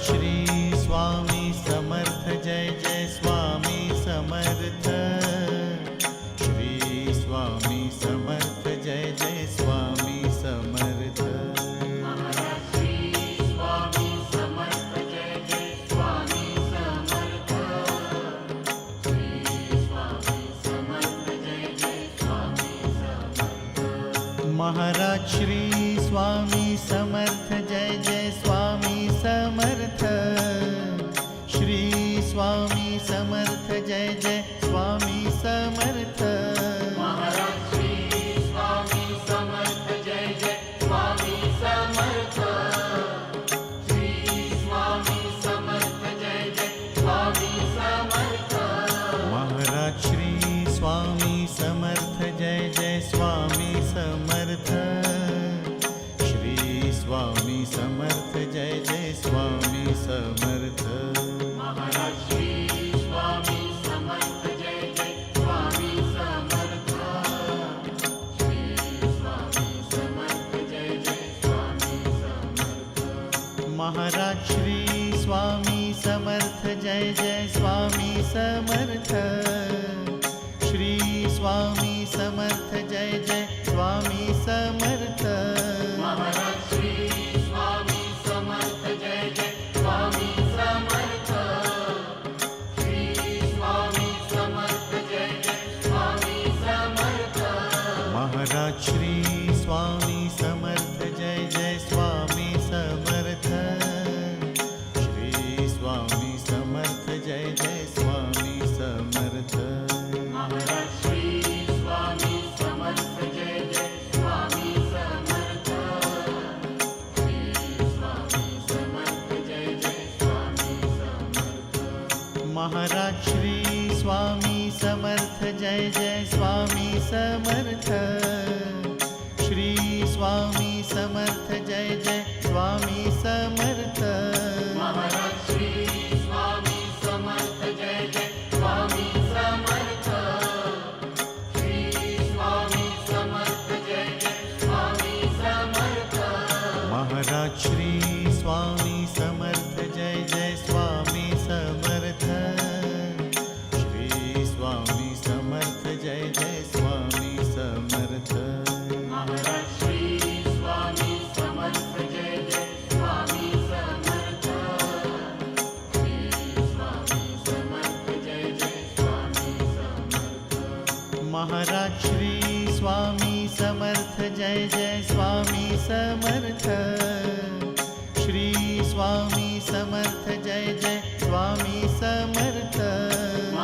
Shri Swami Samarth Jai Jai Swami Samarth. Shri Swami Samarth Jai Jai Swami Samarth. Shri Swami Samarth Jai Jai Swami Samarth. Shri Swami Samarth Jai Jai Swami Samarth. Maharaj Shri Swami Samarth Jai Jai Swami Samarth. Shri Swami Samarth Jai Jai Swami Samarth. Maharaj Shri Swami Samarth Jai Jai Swami Samarth. Shri Swami Samarth Jai Jai Swami Samarth. Maharaj Shri Swami Samarth Jai Jai Swami Samarth. Shri Swami Samarth Jai Jai Swami Samarth. Maharaj Shri Swami Samarth Jai Jai Swami Samarth. Shri Swami Samarth Jai Jai Swami Samarth. Maharaj Shri Swami Samarth Jai Jai Swami Samarth. Shri Swami Samarth Jai Jai Swami Samarth. Maharaj Shri Swami Samarth Jai Jai Swami Samarth. Shri Swami Samarth Jai Jai Swami Samarth. Maharaj Shri Swami Samarth Jai Jai Swami Samarth. Shri Swami Samarth Jai Jai Swami Samarth. Maharaj Shri Swami Samarth Jai Jai Swami Samarth. Shri Swami Samarth Jai Jai Swami Samarth. Maharaj Shri Swami Samarth Jai Jai Swami Samarth. Shri Swami Samarth Jai Jai Swami Samarth. Maharaj Shri Swami Samarth Jai Jai Swami Samarth. Shri Swami Samarth Jai Jai Swami Samarth. Maharaj Shri Swami Samarth Jai Jai Swami Samarth. Shri Swami Samarth Jai Jai Swami Samarth. Maharaj Shri Swami Samarth Jai Jai Swami Samarth. Shri Swami Samarth Jai Jai Swami Samarth.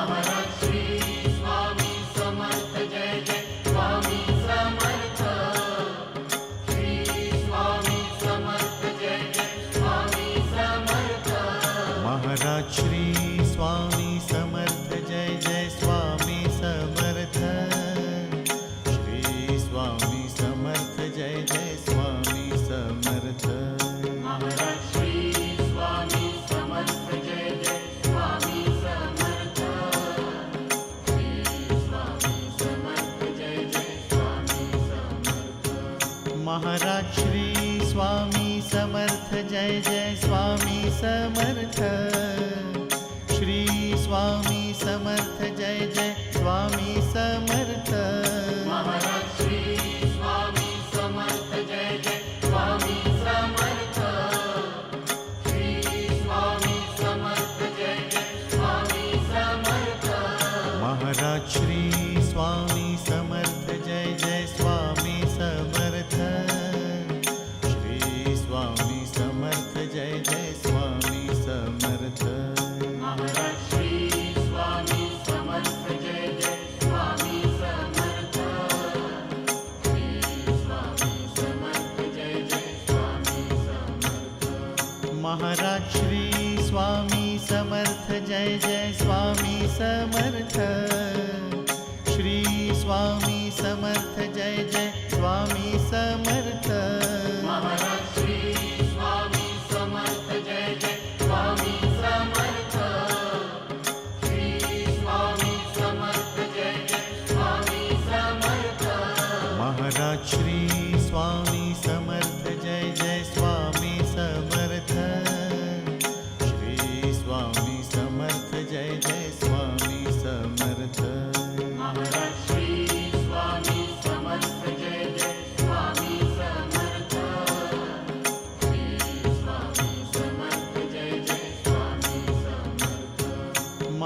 Maharaj Shri Swami Samarth Jai Jai Swami Samarth. Shri Swami Samarth Jai Jai Swami Samarth. Maharaj Shri Swami Samarth Jai Jai Swami Samarth. Shri Swami Samarth Jai Jai Swami Samarth. Maharaj Shri Swami Samarth Jai Jai Swami Samarth. Shri Swami Samarth Jai Jai Swami Samarth. Maharaj Shri Swami Samarth Jai Jai Swami Samarth. Shri Swami Samarth Jai Jai Swami Samarth. Maharaj Shri Swami Samarth Jai Jai Swami Samarth. Shri Swami Samarth Jai Jai Swami Samarth. Maharaj Shri Swami Samarth Jai Jai Swami Samarth. Shri Swami Samarth Jai Jai Swami Samarth. Maharaj Shri Swami Samarth Jai Jai Swami Samarth. Shri Swami Samarth Jai Jai Swami Samarth. Maharaj Shri Swami Samarth Jai Jai Swami Samarth. Shri Swami Samarth Jai Jai Swami Samarth. Maharaj Shri Swami Samarth Jai Jai Swami Samarth. Shri Swami Samarth Jai Jai Swami Samarth. Maharaj Shri Swami Samarth Jai Jai Swami Samarth. Shri Swami Samarth Jai Jai Swami Samarth. Maharaj Shri Swami Samarth Jai Jai Swami Samarth.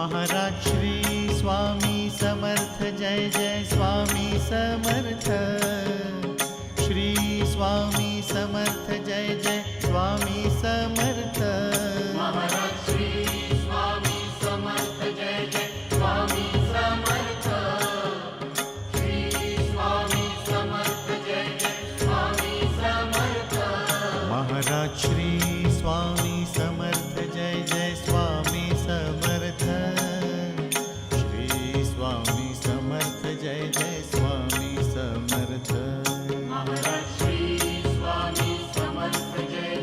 Maharaj Shri Swami Samarth Jai Jai Swami Samarth Shri Swami Samarth Jai Jai Swami Samarth Maharaj Shri Swami Samarth Jai Jai Swami Samarth Shri Swami Samarth Jai Jai Swami Samarth Maharaj Shri Swami Samarth Jai Jai Swami Samarth Shri Swami Samarth Jai Jai Swami Samarth Maharaj Shri Swami Samarth Jai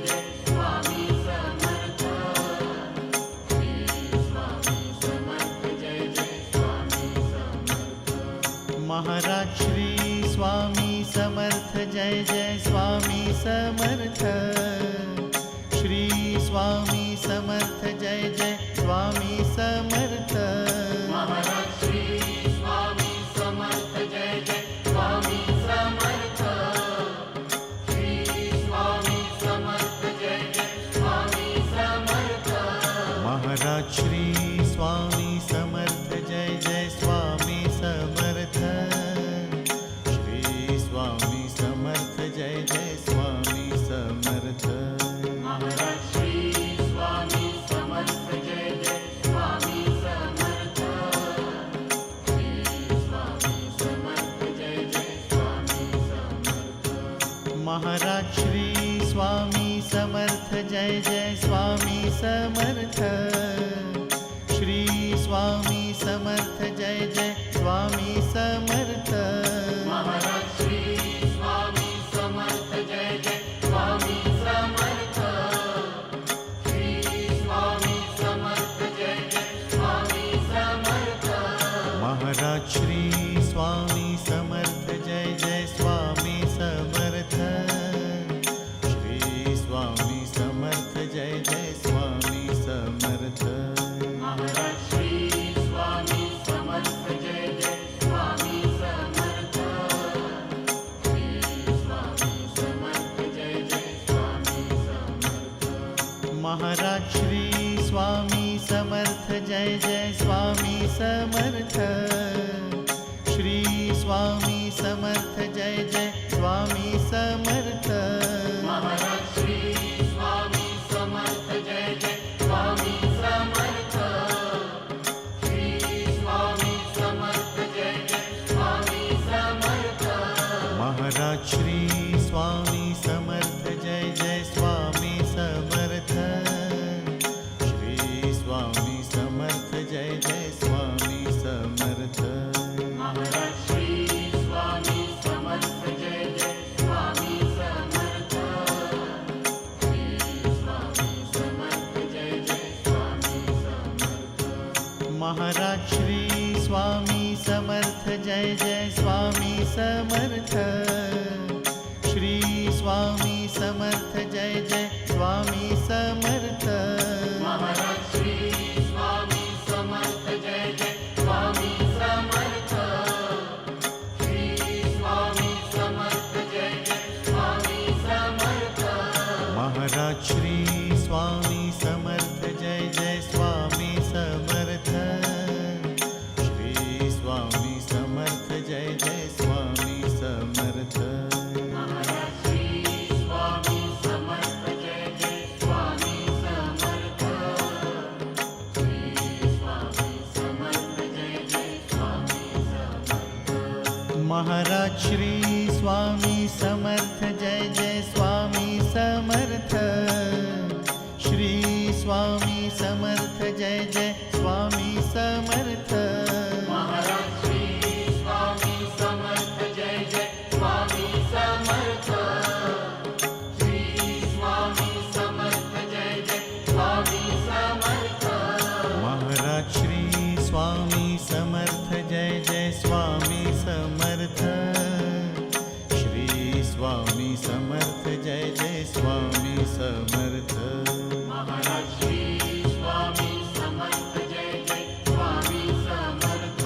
Jai Swami Samarth Shri Swami Samarth Jai Jai Swami Samarth Maharaj Shri Swami Samarth Jai Jai Swami Samarth Shri Swami Samarth Jai Jai Swami Samarth Maharaj Shri Swami Samarth Jai Jai Swami Samarth Shri Swami Samarth Jai Jai Swami Samarth Maharaj Shri Swami Samarth Jai Jai Swami Samarth Shri Swami Samarth Jai Jai Swami Samarth Maharaj Shri Swami Samarth Jai Jai Swami Samarth Shri Swami Samarth Jai Jai Swami Samarth Maharaj Shri Swami Samarth Jai Jai Swami Samarth Shri Swami Samarth Jai Jai Swami Samarth Maharaj Shri Swami Samarth Jai Jai Swami Samarth Shri Swami Samarth Jai Jai Swami Samarth Maharaj Shri Swami Samarth Jai Jai Swami Samarth Shri Swami Samarth Jai Jai Swami Samarth Maharaj Shri Swami Samarth Jai Jai Swami Samarth Shri Swami Samarth Jai Jai Swami Samarth Maharaj Shri Swami Samarth Jai Jai Swami Samarth Shri Swami Samarth Jai Jai Swami Samarth Maharaj Shri Swami Samarth Jai Jai Swami Samarth Shri Swami Samarth Jai Jai Swami Samarth Maharaj Shri Swami Samarth Jai Jai Swami Samarth Shri Swami Samarth Jai Jai Swami Samarth Maharaj Shri Swami Samarth Jai Jai Swami Samarth Shri Swami Samarth Jai Jai Swami Samarth Maharaj Shri Swami Samarth Jai Jai Swami Samarth Shri Swami Samarth Jai Jai Swami Samarth Maharaj Shri Swami Samarth Jai Jai Swami Samarth Shri Swami Samarth Jai Jai Swami Samarth Maharaj Shri Swami Samarth Jai Jai Swami Samarth Shri Swami Samarth Jai Jai Swami Samarth Maharaj Shri Swami Samarth Jai Jai Swami Samarth Shri Swami Samarth Jai Jai Swami Samarth Maharaj Shri Swami Samarth Jai Jai Swami Samarth Shri Swami Samarth Jai Jai Swami Samarth Maharaj Shri Swami Samarth Jai Jai Swami Samarth Shri Swami Samarth Jai Jai Swami Samarth Maharaj Shri Swami Samarth Jai Jai Swami Samarth Shri Swami Samarth Jai Jai Swami Samarth Maharaj Shri Swami Samarth Jai Jai Swami Samarth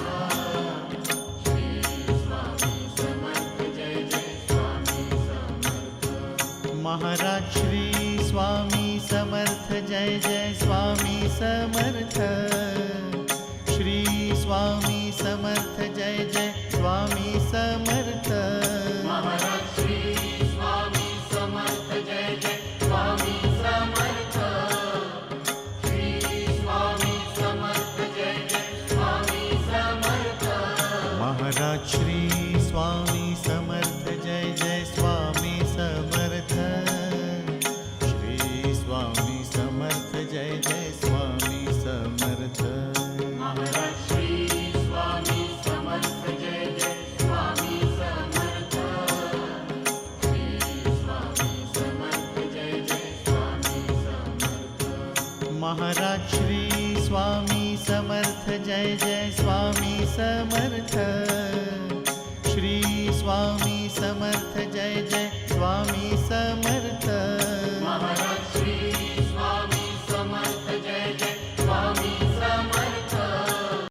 Shri Swami Samarth Jai Jai Swami Samarth Maharaj Shri Swami Samarth Jai Jai Swami Samarth Shri Swami Samarth Jai Jai Swami Samarth Maharaj Shri Swami Samarth Jai Jai Swami Samarth Shri Swami Samarth Jai Jai Swami Samarth Maharaj Shri Swami Samarth Jai Jai Swami Samarth Shri Swami Samarth Jai Jai Swami Samarth Maharaj Shri Swami Samarth Jai Jai Swami Samarth Shri Swami Samarth Jai Jai Swami Samarth Maharaj Shri Swami Samarth Jai Jai Swami Samarth Shri Swami Samarth Jai Jai Swami